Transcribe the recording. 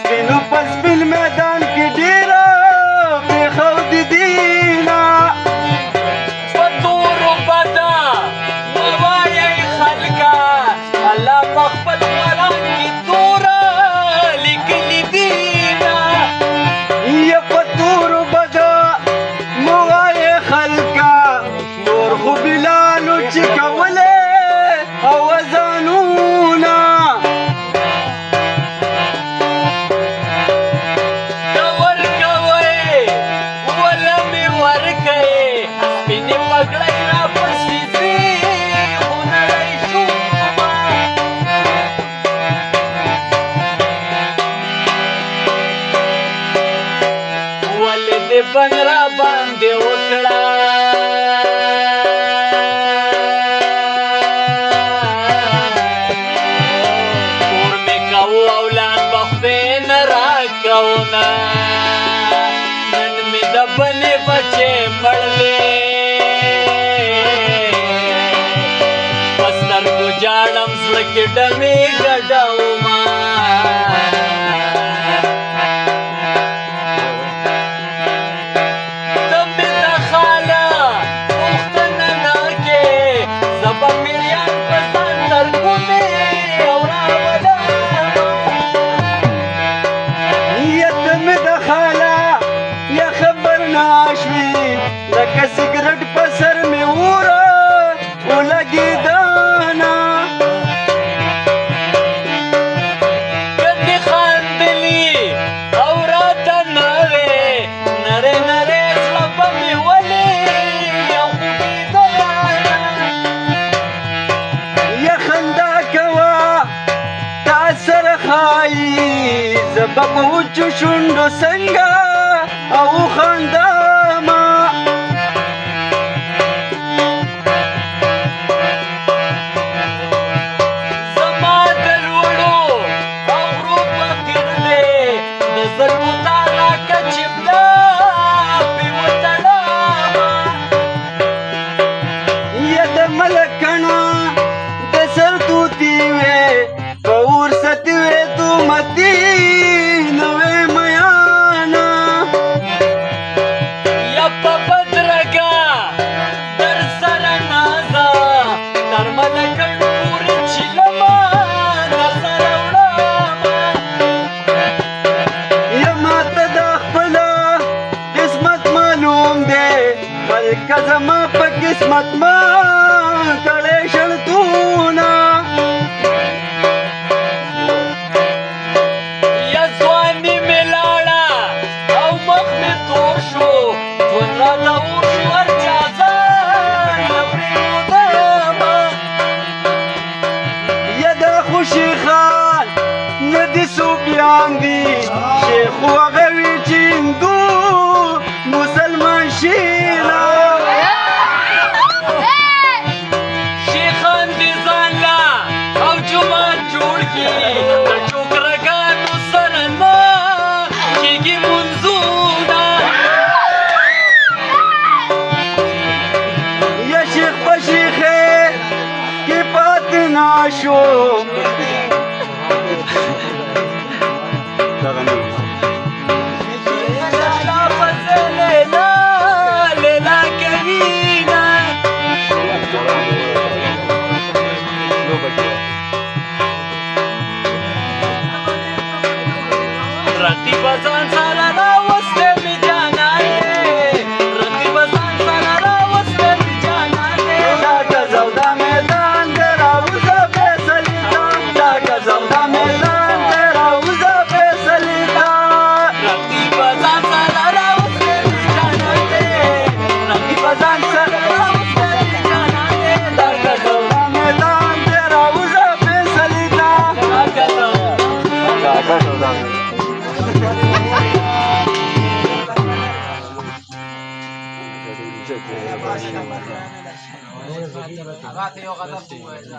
سپینو په سپین میدان کې ډېره پرېښودې دینه په تورو بده مه وایئ خلکه الله په خپل قرآن کې توره لیکلې دینه یا په تورو بده مه وایې خلکه نور خو بلالو چې کولې اوزانونه که ورکوئ وله مې ورکئ سپینې پګړۍ راپسې ځي خو نړۍ شومه ولې دې بند را باندې وکړه کور مې کوو اولاد به خدای نه راکومه نن مې د بلې بچې مړ دی په سترګو جاړم زړه کې ډمې ګډومه ته مې د خاله پوښتنه نه کې زه به پیریان په ځان ترکومې او راولمه یا ته مې د خاله یا خبر ناشوي لکه سګرټ په سر مې وره ولګېدانه که دې خندلي او راته نرې نرې نرې زړه به مې ولې او خوږېدله یا خندا کوه تا سره ښایي زه به په وچو شونډو څنګه او خندامه زما د لوړو او غرو فقیر دی د زلفو تاله که چبله پې وتړمه یا د ملکڼه د سر توتي وې په ورستي وې تومتي نوې میانه یا په بدرګه در سره نازه تر ملکڼ پورې چیلمه در سره وړمه یا ماته د خپله قسمت معلوم دی بلکه زما په قسمت ما کړی شړتونه یا ځواني مې لاړه او مخ مې تور شو ژوند راته اور شو هر چا ځان له پرېښودمه یا د خوشي خان نه دي صوفیان دي شیخ خو هغه وي چې هندو مسلمان شینا شیخان دې ځان له او جومات جوړ کړي د ټوکرګانو سره نه کېږي منځونه یا شیخ په شیخې کې پاتې ناشو لا پسې لیلا لیلا کوینه رقیب ځان سره راوستی مې جانانې رقیب ځان سره راوستی مې جانانې دا ګزو دا میدان دی راوځه فیصلې ته دا ګزو دا میدان دی راوځه فیصلې ته رقیب ځان سره راوستی مې جانانې رقیب ځان سره راوستی مې جانانې دا ګزو دا میدان دی راوځه فیصلې ته دا ګزو هغه ته یو غلط ووایه